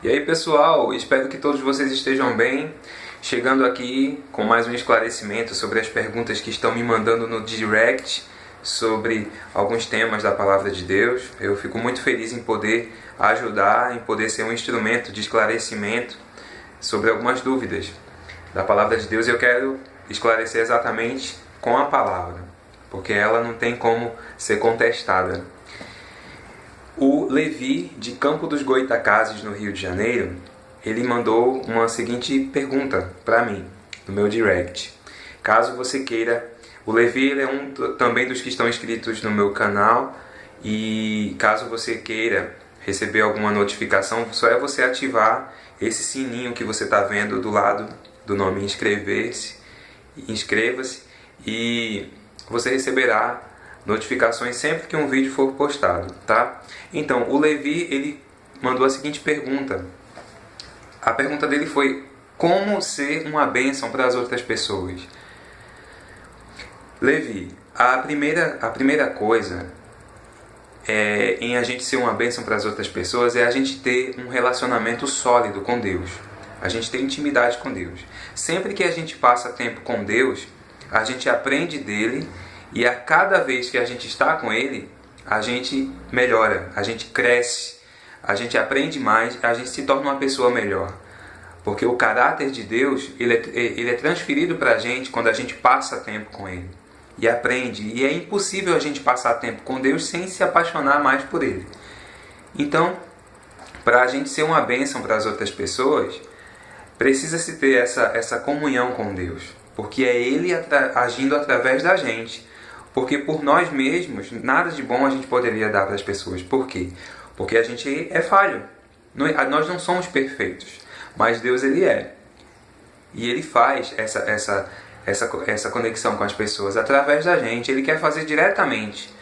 E aí pessoal, espero que todos vocês estejam bem. Chegando aqui com mais um esclarecimento sobre as perguntas que estão me mandando no direct sobre alguns temas da Palavra de Deus. Eu fico muito feliz em poder ajudar, em poder ser um instrumento de esclarecimento sobre algumas dúvidas da Palavra de Deus. E eu quero esclarecer exatamente com a Palavra, porque ela não tem como ser contestada. O Levi, de Campo dos Goytacazes, no Rio de Janeiro, ele mandou uma seguinte pergunta para mim, no meu direct. Caso você queira, o Levi ele é também dos que estão inscritos no meu canal, e caso você queira receber alguma notificação, só é você ativar esse sininho que você está vendo do lado do nome inscreva-se, e você receberá notificações sempre que um vídeo for postado, tá? Então, o Levi, ele mandou a seguinte pergunta. A pergunta dele foi: como ser uma bênção para as outras pessoas? Levi, a primeira coisa em a gente ser uma bênção para as outras pessoas é a gente ter um relacionamento sólido com Deus. A gente ter intimidade com Deus. Sempre que a gente passa tempo com Deus, a gente aprende dele. E a cada vez que a gente está com Ele, a gente melhora, a gente cresce, a gente aprende mais, a gente se torna uma pessoa melhor. Porque o caráter de Deus, ele é transferido para a gente quando a gente passa tempo com Ele. E aprende. E é impossível a gente passar tempo com Deus sem se apaixonar mais por Ele. Então, para a gente ser uma bênção para as outras pessoas, precisa-se ter essa comunhão com Deus. Porque é Ele agindo através da gente. Porque por nós mesmos, nada de bom a gente poderia dar para as pessoas. Por quê? Porque a gente é falho. Nós não somos perfeitos. Mas Deus, Ele é. E Ele faz essa conexão com as pessoas através da gente. Ele quer fazer diretamente.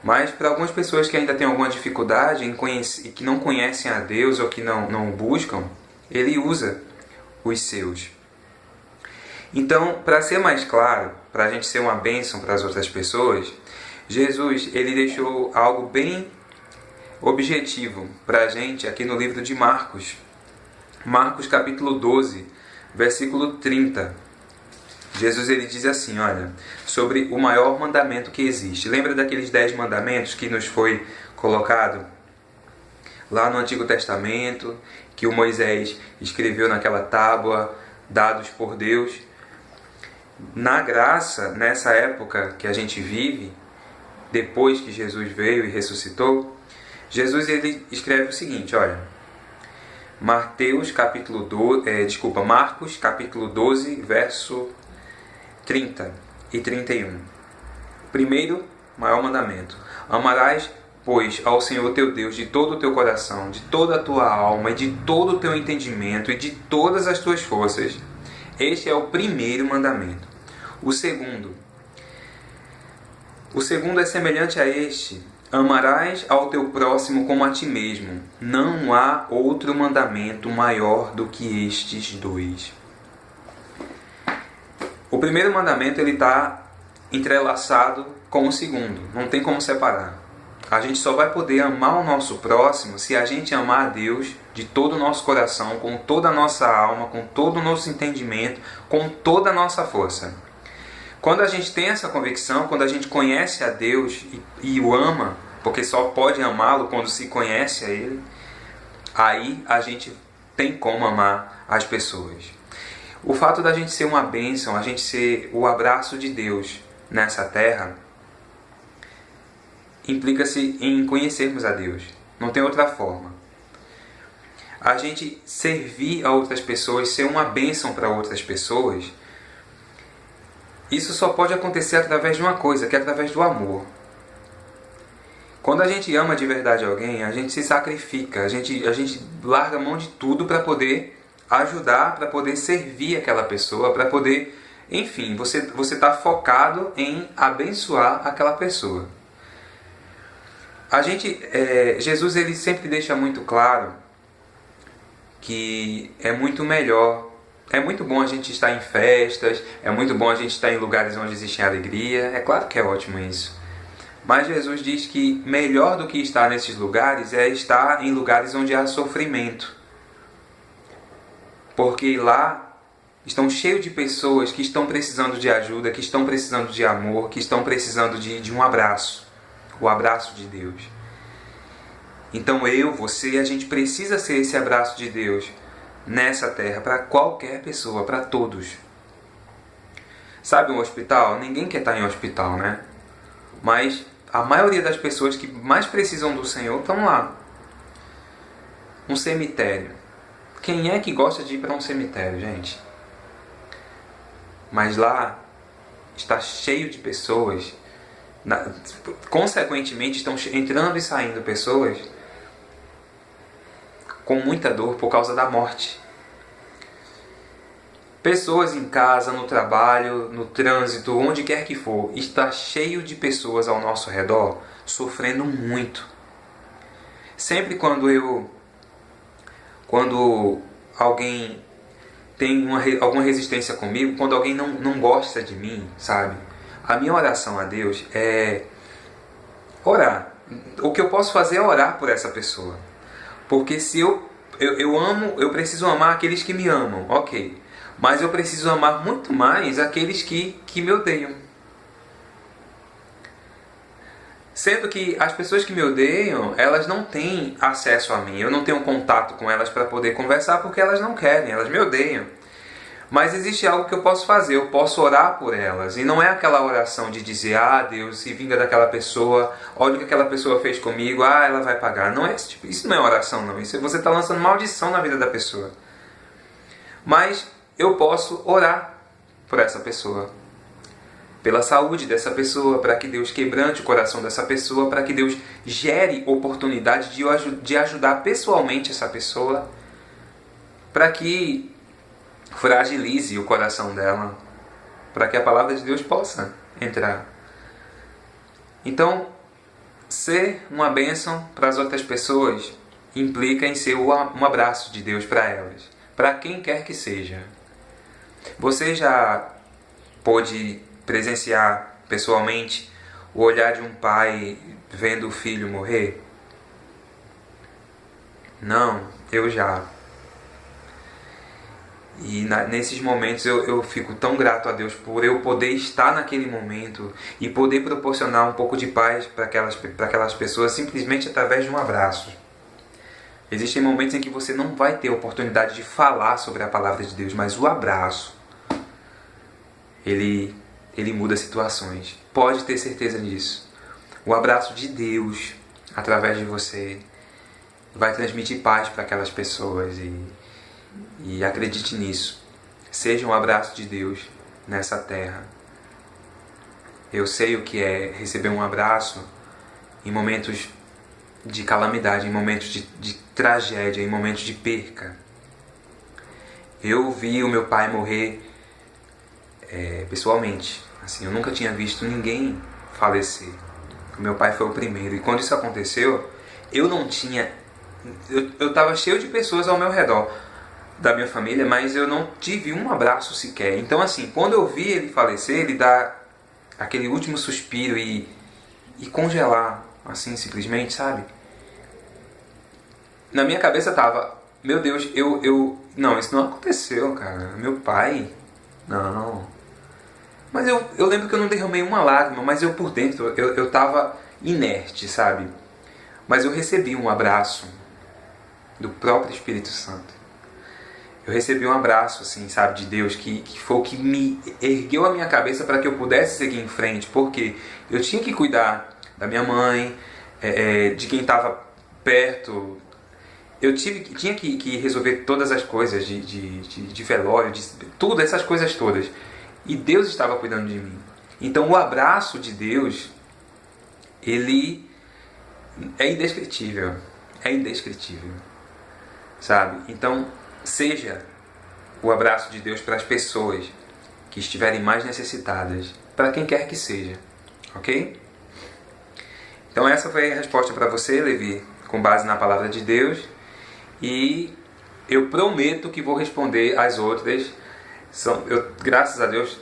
Mas para algumas pessoas que ainda têm alguma dificuldade e que não conhecem a Deus ou que não o buscam, Ele usa os seus. Então, para ser mais claro, para a gente ser uma bênção para as outras pessoas, Jesus ele deixou algo bem objetivo para a gente aqui no livro de Marcos. Marcos capítulo 12, versículo 30. Jesus ele diz assim, olha, sobre o maior mandamento que existe. Lembra daqueles 10 mandamentos que nos foi colocado lá no Antigo Testamento, que o Moisés escreveu naquela tábua, dados por Deus? Na graça, nessa época que a gente vive, depois que Jesus veio e ressuscitou, Jesus ele escreve o seguinte, olha, Marcos capítulo 12, verso 30 e 31. Primeiro, maior mandamento: amarás, pois, ao Senhor teu Deus de todo o teu coração, de toda a tua alma e de todo o teu entendimento e de todas as tuas forças. Este é o primeiro mandamento. O segundo é semelhante a este: amarás ao teu próximo como a ti mesmo. Não há outro mandamento maior do que estes dois. O primeiro mandamento ele está entrelaçado com o segundo. Não tem como separar. A gente só vai poder amar o nosso próximo se a gente amar a Deus de todo o nosso coração, com toda a nossa alma, com todo o nosso entendimento, com toda a nossa força. Quando a gente tem essa convicção, quando a gente conhece a Deus e o ama, porque só pode amá-lo quando se conhece a Ele, aí a gente tem como amar as pessoas. O fato da gente ser uma bênção, a gente ser o abraço de Deus nessa terra, implica-se em conhecermos a Deus. Não tem outra forma. A gente servir a outras pessoas, ser uma bênção para outras pessoas, isso só pode acontecer através de uma coisa, que é através do amor. Quando a gente ama de verdade alguém, a gente se sacrifica, a gente larga a mão de tudo para poder ajudar, para poder servir aquela pessoa, para poder, enfim, você está focado em abençoar aquela pessoa. Jesus ele sempre deixa muito claro que é muito melhor, é muito bom a gente estar em festas, é muito bom a gente estar em lugares onde existe alegria, é claro que é ótimo isso. Mas Jesus diz que melhor do que estar nesses lugares é estar em lugares onde há sofrimento. Porque lá estão cheios de pessoas que estão precisando de ajuda, que estão precisando de amor, que estão precisando de um abraço. O abraço de Deus. Então você, a gente precisa ser esse abraço de Deus nessa terra, para qualquer pessoa, para todos. Sabe um hospital? Ninguém quer estar em hospital, né? Mas a maioria das pessoas que mais precisam do Senhor estão lá. Um cemitério. Quem é que gosta de ir para um cemitério, gente? Mas lá está cheio de pessoas. Consequentemente, estão entrando e saindo pessoas com muita dor por causa da morte. Pessoas em casa, no trabalho, no trânsito, onde quer que for, está cheio de pessoas ao nosso redor sofrendo muito. Sempre quando alguém tem alguma resistência comigo, quando alguém não gosta de mim, sabe? A minha oração a Deus é orar. O que eu posso fazer é orar por essa pessoa. Porque se eu amo, eu preciso amar aqueles que me amam, ok. Mas eu preciso amar muito mais aqueles que me odeiam. Sendo que as pessoas que me odeiam, elas não têm acesso a mim. Eu não tenho contato com elas para poder conversar porque elas não querem, elas me odeiam. Mas existe algo que eu posso fazer, eu posso orar por elas. E não é aquela oração de dizer, Deus, se vinga daquela pessoa, olha o que aquela pessoa fez comigo, ela vai pagar. Não é esse tipo, isso não é oração, não. Isso você está lançando maldição na vida da pessoa. Mas eu posso orar por essa pessoa. Pela saúde dessa pessoa, para que Deus quebrante o coração dessa pessoa, para que Deus gere oportunidade de ajudar pessoalmente essa pessoa, para que fragilize o coração dela, para que a palavra de Deus possa entrar. Então, ser uma bênção para as outras pessoas implica em ser um abraço de Deus para elas, para quem quer que seja. Você já pôde presenciar pessoalmente o olhar de um pai vendo o filho morrer? Não, eu já. E nesses momentos eu fico tão grato a Deus por eu poder estar naquele momento e poder proporcionar um pouco de paz para aquelas pessoas simplesmente através de um abraço. Existem momentos em que você não vai ter oportunidade de falar sobre a palavra de Deus, mas o abraço, ele muda situações. Pode ter certeza disso. O abraço de Deus, através de você, vai transmitir paz para aquelas pessoas e acredite nisso. Seja um abraço de Deus nessa terra. Eu sei o que é receber um abraço em momentos de calamidade, em momentos de tragédia, em momentos de perca. Eu vi o meu pai morrer pessoalmente. Assim, eu nunca tinha visto ninguém falecer. O meu pai foi o primeiro. E quando isso aconteceu, eu não tinha... Eu estava cheio de pessoas ao meu redor da minha família, mas eu não tive um abraço sequer. Então, assim, quando eu vi ele falecer, ele dar aquele último suspiro e congelar, assim, simplesmente, sabe? Na minha cabeça tava, meu Deus, não, isso não aconteceu, cara. Meu pai, não. Mas eu lembro que eu não derramei uma lágrima, mas eu por dentro, eu tava inerte, sabe? Mas eu recebi um abraço do próprio Espírito Santo. Eu recebi um abraço, assim, sabe, de Deus, que foi o que me ergueu a minha cabeça para que eu pudesse seguir em frente, porque eu tinha que cuidar da minha mãe, de quem estava perto. Eu tinha que resolver todas as coisas de velório, tudo, essas coisas todas. E Deus estava cuidando de mim. Então o abraço de Deus, ele é indescritível. É indescritível. Sabe? Então, seja o abraço de Deus para as pessoas que estiverem mais necessitadas, para quem quer que seja, ok? Então essa foi a resposta para você, Levi, com base na palavra de Deus, e eu prometo que vou responder as outras. Graças a Deus,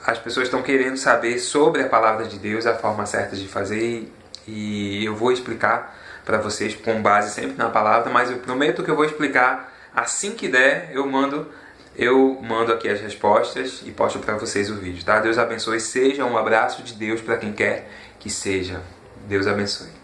as pessoas estão querendo saber sobre a palavra de Deus, a forma certa de fazer, e eu vou explicar para vocês com base sempre na palavra, mas eu prometo que eu vou explicar assim que der. Eu mando aqui as respostas e posto para vocês o vídeo, tá? Deus abençoe, seja um abraço de Deus para quem quer que seja. Deus abençoe.